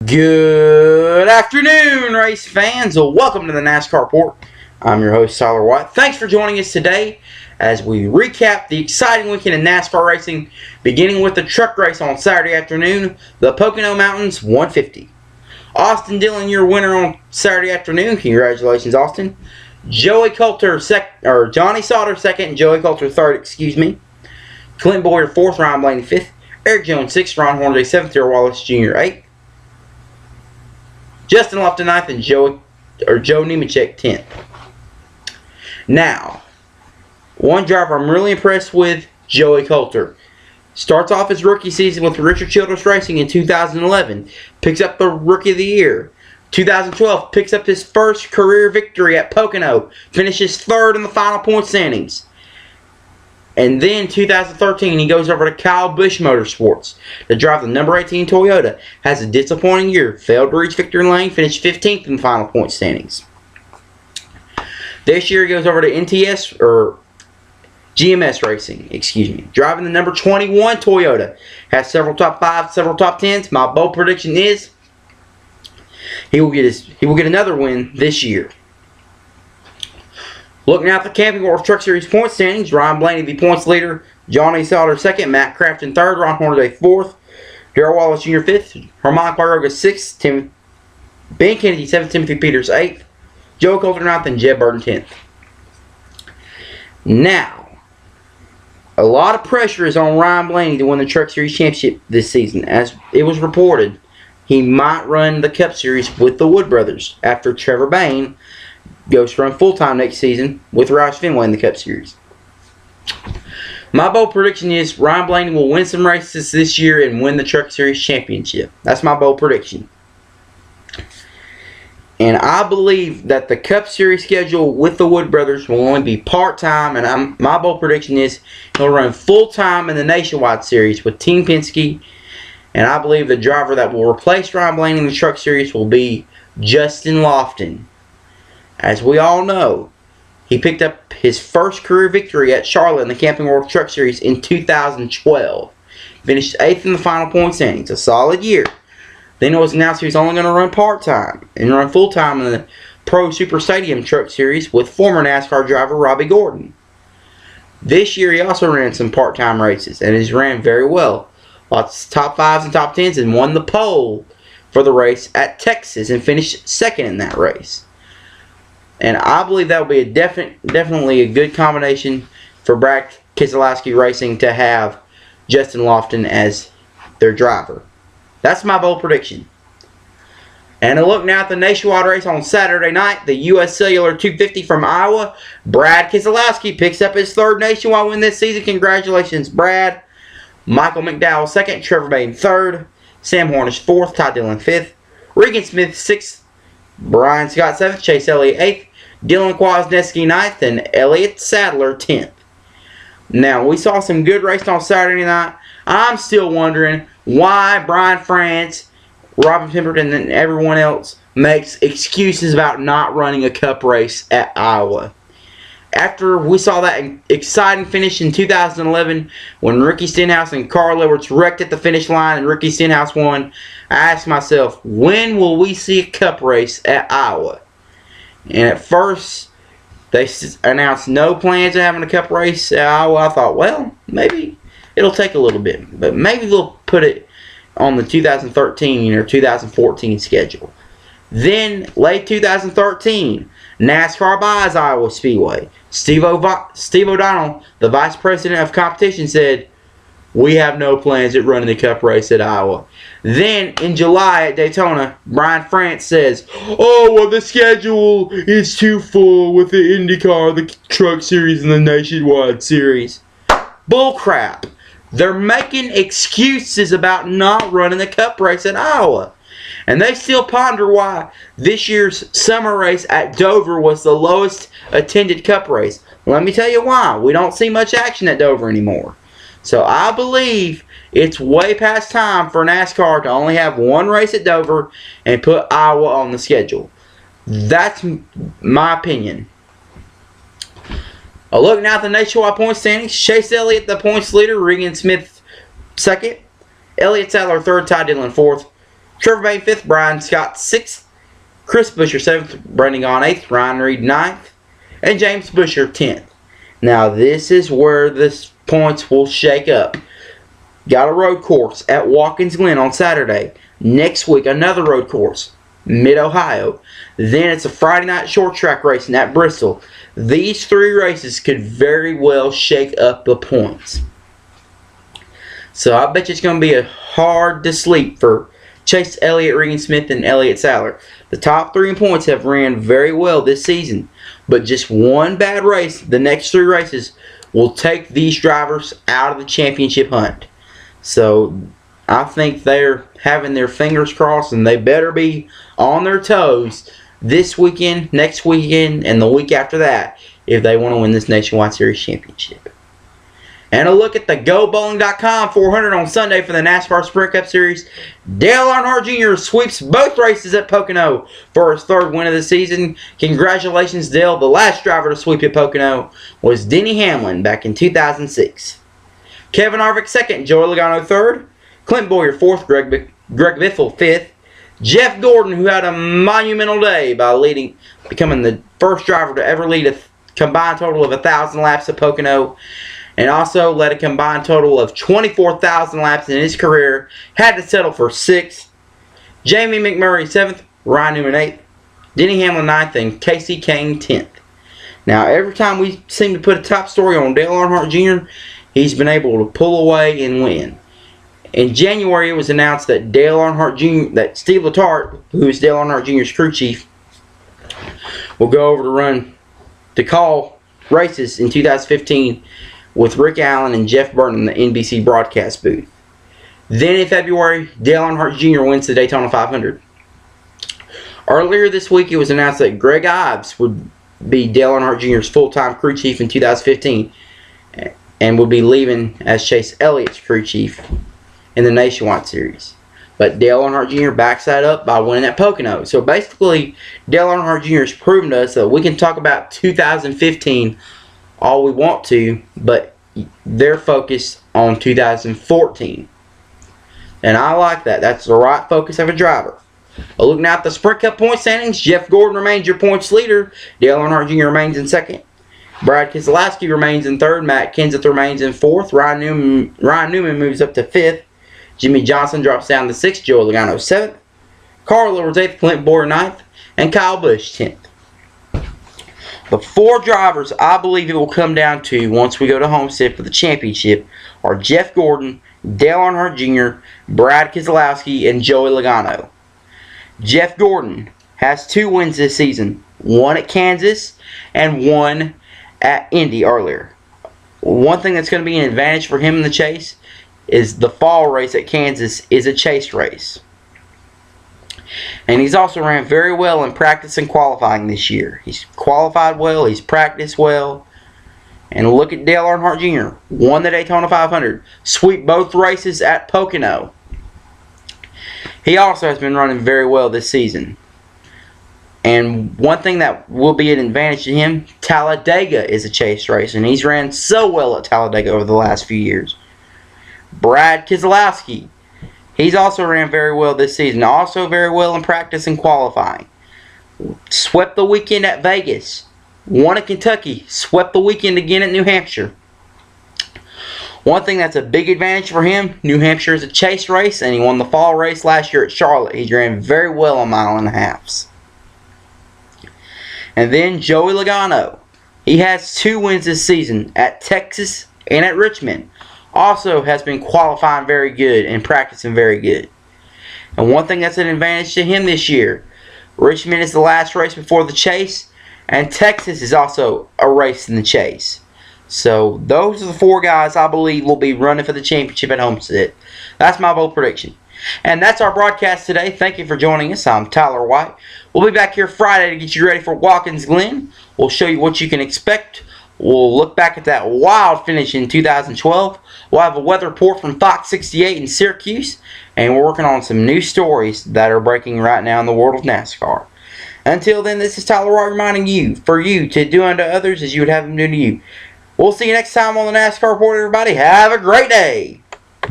Good afternoon, race fans. Welcome to the NASCAR Report. I'm your host, Tyler White. Thanks for joining us today as we recap the exciting weekend in NASCAR racing, beginning with the truck race on Saturday afternoon, the Pocono Mountains 150. Austin Dillon, your winner on Saturday afternoon. Congratulations, Austin. Joey Coulter, Johnny Sauter second, Joey Coulter third, excuse me. Clint Boyer fourth, Ryan Blaney fifth. Eric Jones sixth, Ron Hornaday seventh, Darrell Wallace Jr. eighth. Justin Lofton ninth, and Joe Nemechek 10th. Now, one driver I'm really impressed with, Joey Coulter. Starts off his rookie season with Richard Childress Racing in 2011. Picks up the Rookie of the Year. 2012 picks up his first career victory at Pocono. Finishes third in the final point standings. And then 2013, he goes over to Kyle Busch Motorsports to drive the number 18 Toyota. Has a disappointing year. Failed to reach victory lane. Finished 15th in the final point standings. This year, he goes over to GMS Racing, excuse me. Driving the number 21 Toyota. Has several top 5s, several top 10s. My bold prediction is he will get another win this year. Looking at the Camping World Truck Series point standings, Ryan Blaney the points leader, Johnny Sauter second, Matt Crafton third, Ron Hornaday fourth, Darrell Wallace Jr. fifth, Herman Quiroga sixth, Ben Kennedy seventh, Timothy Peters eighth, Joe Coulter ninth, and Jeb Burton 10th. Now, a lot of pressure is on Ryan Blaney to win the Truck Series Championship this season. As it was reported, he might run the Cup Series with the Wood Brothers after Trevor Bayne goes to run full-time next season with Roush Fenway in the Cup Series. My bold prediction is Ryan Blaney will win some races this year and win the Truck Series Championship. That's my bold prediction. And I believe that the Cup Series schedule with the Wood Brothers will only be part-time, and my bold prediction is he'll run full-time in the Nationwide Series with Team Penske, and I believe the driver that will replace Ryan Blaney in the Truck Series will be Justin Lofton. As we all know, he picked up his first career victory at Charlotte in the Camping World Truck Series in 2012. Finished 8th in the final point standings. A solid year. Then it was announced he was only going to run part-time and run full-time in the Pro Super Stadium Truck Series with former NASCAR driver Robbie Gordon. This year he also ran some part-time races and has ran very well. Lots of top 5s and top 10s, and won the pole for the race at Texas and finished second in that race. And I believe that will be definitely a good combination for Brad Keselowski Racing to have Justin Lofton as their driver. That's my bold prediction. And a look now at the nationwide race on Saturday night. The U.S. Cellular 250 from Iowa. Brad Keselowski picks up his third nationwide win this season. Congratulations, Brad. Michael McDowell second. Trevor Bayne third. Sam Hornish fourth. Ty Dillon fifth. Regan Smith sixth. Brian Scott seventh. Chase Elliott eighth. Dylan Kwasniewski 9th, and Elliott Sadler 10th. Now, we saw some good racing on Saturday night. I'm still wondering why Brian France, Robin Pemberton, and everyone else makes excuses about not running a Cup race at Iowa. After we saw that exciting finish in 2011 when Ricky Stenhouse and Carl Edwards wrecked at the finish line and Ricky Stenhouse won, I asked myself, when will we see a Cup race at Iowa? And at first, they announced no plans of having a Cup race at Iowa. I thought, well, maybe it'll take a little bit. But maybe they'll put it on the 2013 or 2014 schedule. Then, late 2013, NASCAR buys Iowa Speedway. Steve O'Donnell, the Vice President of Competition, said, we have no plans at running the Cup race at Iowa. Then, in July at Daytona, Brian France says, oh, well, the schedule is too full with the IndyCar, the Truck Series, and the Nationwide Series. Bullcrap. They're making excuses about not running the Cup race at Iowa. And they still ponder why this year's summer race at Dover was the lowest attended Cup race. Let me tell you why. We don't see much action at Dover anymore. So I believe it's way past time for NASCAR to only have one race at Dover and put Iowa on the schedule. That's my opinion. A look now at the nationwide point standings. Chase Elliott, the points leader. Regan Smith, second. Elliott Sadler, third. Ty Dillon, fourth. Trevor Bay 5th, Brian Scott 6th, Chris Buescher 7th, Brendan Gaughan 8th, Ryan Reed 9th, and James Buescher 10th. Now this is where the points will shake up. Got a road course at Watkins Glen on Saturday. Next week, another road course, Mid-Ohio. Then it's a Friday night short track racing at Bristol. These 3 races could very well shake up the points. So I bet you it's going to be hard to sleep for Chase Elliott, Regan Smith, and Elliott Sadler. The top 3 in points have ran very well this season. But just one bad race, the next 3 races, will take these drivers out of the championship hunt. So I think they're having their fingers crossed, and they better be on their toes this weekend, next weekend, and the week after that if they want to win this Nationwide Series championship. And a look at the GoBowling.com 400 on Sunday for the NASCAR Sprint Cup Series. Dale Earnhardt Jr. sweeps both races at Pocono for his 3rd win of the season. Congratulations, Dale. The last driver to sweep at Pocono was Denny Hamlin back in 2006. Kevin Harvick 2nd, Joey Logano 3rd, Clint Bowyer 4th, Greg Biffle 5th, Jeff Gordon, who had a monumental day by becoming the first driver to ever lead a combined total of 1,000 laps at Pocono, and also led a combined total of 24,000 laps in his career, had to settle for 6th. Jamie McMurray 7th, Ryan Newman 8th, Denny Hamlin 9th, and Casey Kane 10th. Now, every time we seem to put a top story on Dale Earnhardt Jr., he's been able to pull away and win. In January, it was announced that Dale Earnhardt Jr., that Steve Letarte, who is Dale Earnhardt Jr.'s crew chief, will go over to call races in 2015 with Rick Allen and Jeff Burton in the NBC broadcast booth. Then in February, Dale Earnhardt Jr. wins the Daytona 500. Earlier this week, it was announced that Greg Ives would be Dale Earnhardt Jr.'s full-time crew chief in 2015 and would be leaving as Chase Elliott's crew chief in the Nationwide Series. But Dale Earnhardt Jr. backs that up by winning at Pocono. So basically, Dale Earnhardt Jr. has proven to us that we can talk about 2015 all we want to, but they're focused on 2014. And I like that. That's the right focus of a driver. Looking at the Sprint Cup point standings, Jeff Gordon remains your points leader. Dale Earnhardt Jr. remains in 2nd. Brad Keselowski remains in 3rd. Matt Kenseth remains in 4th. Ryan Newman moves up to 5th. Jimmy Johnson drops down to 6th. Joey Logano 7th. Carl Edwards 8th. Clint Bowyer 9th. And Kyle Busch 10th. The 4 drivers I believe it will come down to once we go to Homestead for the championship are Jeff Gordon, Dale Earnhardt Jr., Brad Keselowski, and Joey Logano. Jeff Gordon has 2 wins this season. 1 at Kansas and 1 at Indy earlier. One thing that's going to be an advantage for him in the chase is the fall race at Kansas is a chase race. And he's also ran very well in practice and qualifying this year. He's qualified well, he's practiced well. And look at Dale Earnhardt Jr. Won the Daytona 500. Sweep both races at Pocono. He also has been running very well this season. And one thing that will be an advantage to him, Talladega is a chase race. And he's ran so well at Talladega over the last few years. Brad Keselowski. He's also ran very well this season. Also very well in practice and qualifying. Swept the weekend at Vegas. Won at Kentucky. Swept the weekend again at New Hampshire. One thing that's a big advantage for him, New Hampshire is a chase race, and he won the fall race last year at Charlotte. He ran very well on 1.5 miles. And then Joey Logano. He has 2 wins this season at Texas and at Richmond. Also has been qualifying very good and practicing very good. And one thing that's an advantage to him this year, Richmond is the last race before the chase, and Texas is also a race in the chase. So those are the 4 guys I believe will be running for the championship at Homestead. That's my bold prediction. And that's our broadcast today. Thank you for joining us. I'm Tyler White. We'll be back here Friday to get you ready for Watkins Glen. We'll show you what you can expect. We'll look back at that wild finish in 2012. We'll have a weather report from Fox 68 in Syracuse. And we're working on some new stories that are breaking right now in the world of NASCAR. Until then, this is Tyler White reminding you, for you to do unto others as you would have them do to you. We'll see you next time on the NASCAR Report, everybody. Have a great day.